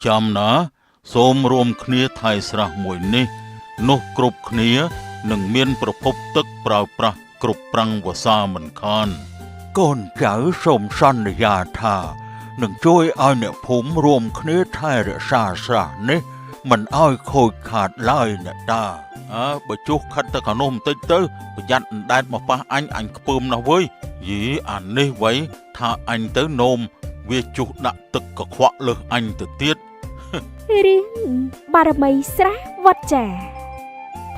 ចាំណាសូមរួមគ្នាថែស្រះមួយនេះនោះគ្រប់គ្នានឹងមានប្រភពទឹកប្រើប្រាស់គ្រប់ប្រាំងវស្សាមិនខានកូនចៅសូមសន្យាថានឹងជួយឲ្យអ្នកភូមិរួមគ្នាថែរក្សាស្រះនេះមិនឲ្យខូចខាតឡើយអ្នកតាបើចុះខិតទៅខាងនោះបន្តិចទៅប្រយ័ត្នអណ្ដែតមកប៉ះអញខ្ពើមណាស់វើយយីអានេះវៃថាអញទៅនោមវាចុះដាក់ទឹកកខ្វក់លើសអញទៅទៀតរឿងបារមីស្រះវត្តចា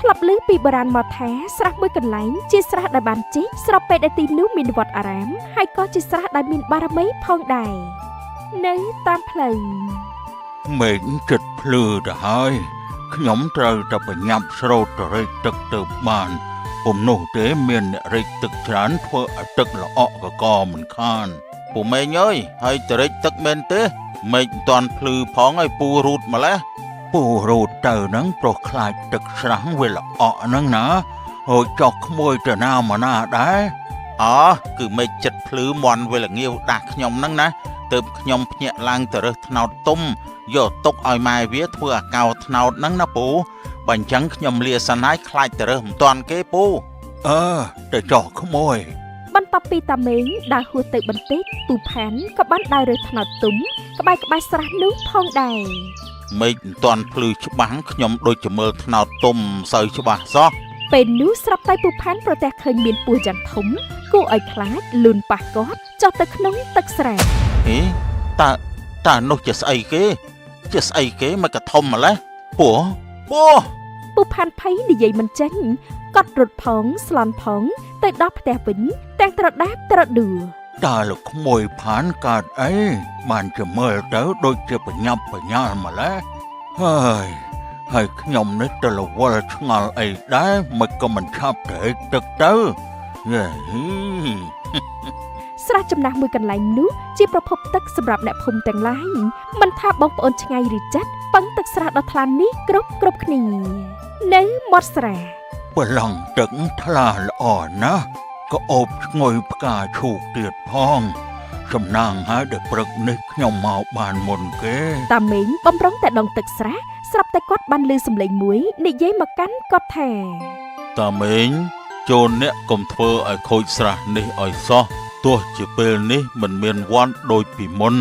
ធ្លាប់ឮពីបុរាណមកថាស្រះមួយកន្លែងជាស្រះដែលបានជីកស្របពេលដែលទីនោះមានវត្តអារាមហើយក៏ជាស្រះដែលមានបារមីផងដែរនៅតាមផ្លូវមេឃចិត្តភ្លឺទៅហើយខ្ញុំត្រូវតែប្រញាប់ស្រោតទៅរែកទឹកទៅបានពុំនោះទេមានអ្នករែកទឹកច្រើនធ្វើឲ្យទឹកល្អក់កកមិនខានពូមេងអើយហើយទៅរែកទឹកមែនទេមេឃមិនតាន់ភ្លឺផងឲ្យពូរូតម្លេះពូរូតទៅនឹងប្រុសខ្លាចទឹកស្រះវាល្អក់ហ្នឹងណាហើយចោះក្មួយទៅណាមកណាដែរគឺមេឃចិត្តភ្លឺមន់វាល្ងាវដាស់ខ្ញុំហ្នឹងណាទើបខ្ញុំភ្ញាក់ឡើងទៅរើសថ្នោតទុំយកទុកឲ្យម៉ែវាធ្វើអាកោថ្នោតហ្នឹងណាពូបើអញ្ចឹងខ្ញុំលាសិនហើយខ្លាចទៅរើសមិនតាន់គេពូទៅចោះក្មួយបន្ទាប់ពីតាមេងដើរហួសទៅបន្តិចពូផាន់ក៏បានដើររើសថ្នោតទុំក្បែរស្រះនោះផងដែរមេឃមិនតាន់ភ្លឺច្បាស់ខ្ញុំដូចជាមើលថ្នោតទុំសូវច្បាស់សោះពេលនោះស្រាប់តែពូផាន់ប្រទះឃើញមានពស់យ៉ាងធំគួរឲ្យខ្លាចលូនប៉ះគាត់ចុះទៅក្នុងទឹកស្រះតើនោះជាស្អីគេមកកធំម្លេះពូផាន់ភ័យនិយាយមិនចេញគាត់រត់ផងស្លន់ផងទៅដល់ផ្ទះវិញទាំងត្រដាបត្រដួលតើលោកក្មួយផានកើតអីបានជាមើលទៅដូចជាបញ្ញាប់បញ្ញាល់ម្លេះហើយខ្ញុំនេះទៅរវល់ឆ្ងល់អីដែរមិនក៏មិនឆាប់ទៅទឹកទៅស្រះចំណាស់មួយកន្លែងនោះជាប្រភពទឹកសម្រាប់អ្នកភូមិទាំងឡាយមិនថាបងប្អូនឆ្ងាយឬជិតពឹងទឹកស្រះដ៏ថ្លានេះគ្រប់គ្នានៅមាត់ស្រះប្រឡងទឹកថ្លាល្អណាស់ក៏អូបឈ្ងុយផ្កាឈូកទៀតផងសំណាងហើយដែលព្រឹកនេះខ្ញុំមកបានមុនគេតាមេងបំរុងតែដងទឹកស្រះស្រាប់តែគាត់បានឮសំឡេងមួយនិយាយមកកាន់គាត់ថាតាមេងចូលអ្នកកុំធ្វើឲ្យខូចស្រះនេះឲ្យសោះទោះជាពេលនេះមិនមានវត្តដូចពីមុន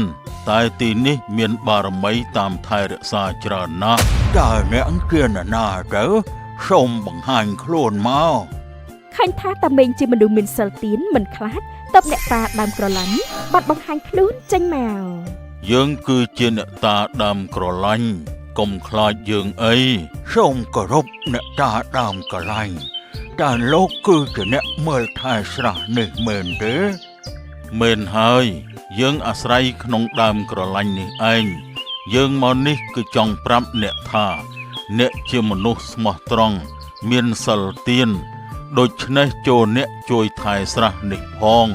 តែទីនេះមានបារមីតាមថែរក្សាច្រើនណាស់តើអ្នកជានរណាទៅសូមបង្ហាញខ្លួនមកឃើញថាតាមេងជាមនុស្សមានសិលទានមិនខ្លាចតបអ្នកតាដើមក្រឡាញ់បាត់បង្ហាញខ្លួនចេញមកយើងគឺជាអ្នកតាដើមក្រឡាញ់កុំខ្លាចយើងអីសូមគោរពអ្នកតាដើមក្រឡាញ់តើលោកគឺជាអ្នកមើលថែស្រះនេះមែនទេមែនហើយយើងអាស្រ័យក្នុងដើមក្រឡាញ់នេះឯងយើងមកនេះគឺចង់ប្រាប់អ្នកថាអ្នកជាមនុស្សស្មោះត្រង់មានសិលទានដូច្នេះចូលអ្នកជួយថែស្រះនេះផង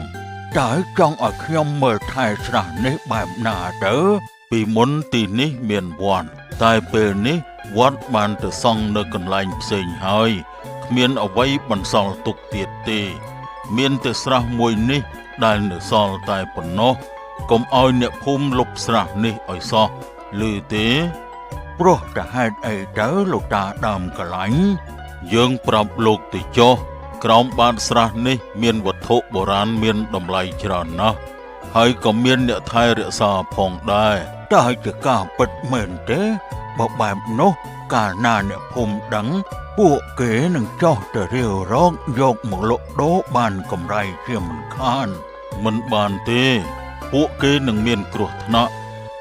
តើចង់ឲ្យខ្ញុំមើលថែស្រះនេះបែបណាទៅពីមុនទីនេះមានវត្តតែពេលនេះវត្តបានទៅសង់នៅកន្លែងផ្សេងហើយគ្មានអ្វីបន្សល់ទុកទៀតទេមានតែស្រះមួយនេះដែលនៅសល់តែប៉ុណ្ណោះកុំឲ្យអ្នកភូមិលុបស្រះនេះឲ្យសោះឮទេព្រោះតែហេតុអីទៅលោកតាដើមកន្លែងយើងប្រាប់លោកទៅចុះក្រោមបាតស្រះនេះមានវត្ថុបុរាណមានតម្លៃច្រើនណាស់ហើយក៏មានអ្នកថែរក្សាផងដែរតើជាការពិតមែនទេបើបែបនោះកាលណាអ្នកភូមិដឹងពួកគេនឹងចោះទៅរាវរកយកមកលក់ដូរបានកម្រៃជាមិនខានមិនបានទេពួកគេនឹងមានគ្រោះថ្នាក់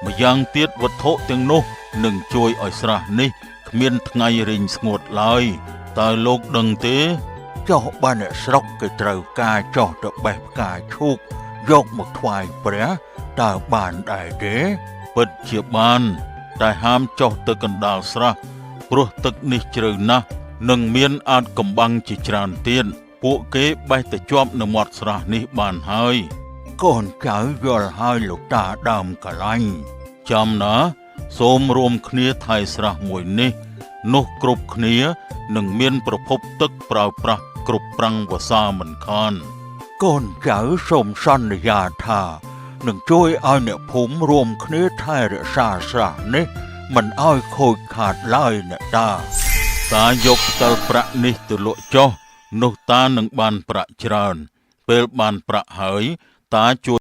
ម្យ៉ាងទៀតវត្ថុទាំងនោះនឹងជួយឲ្យស្រះនេះគ្មានថ្ងៃរីងស្ងួតឡើយតើលោកដឹងទេចុះបានអ្នកស្រុកគេត្រូវការចោះទៅបេះផ្កាឈូកយកមកថ្វាយព្រះតើបានដែរទេពិតជាបានតែហាមចុះទៅកណ្ដាលស្រះព្រោះទឹកនេះជ្រៅណាស់និងមានអាចកំបាំងជាច្រើនទៀតពួកគេបេះទៅជាប់នៅមាត់ស្រះនេះបានហើយកូនចៅយល់ហើយលោកតាដើមកន្លែងចាំណាសូមរួមគ្នាថែស្រះមួយនេះនោះគ្រប់គ្នានឹងមានប្រភពទឹកប្រើប្រាស់គ្រប់ប្រាំងវស្សាមិនខានកូនចៅសូមសន្យាថា នឹងជួយឲ្យអ្នកភូមិរួមគ្នាថែរក្សាស្រះនេះមិនឲ្យខូចខាតឡើយអ្នកតាតាយកផ្តិលប្រាក់នេះទៅលក់ចុះនោះតានឹងបានប្រាក់ច្រើនពេលបានប្រាក់ហើយតាជួយ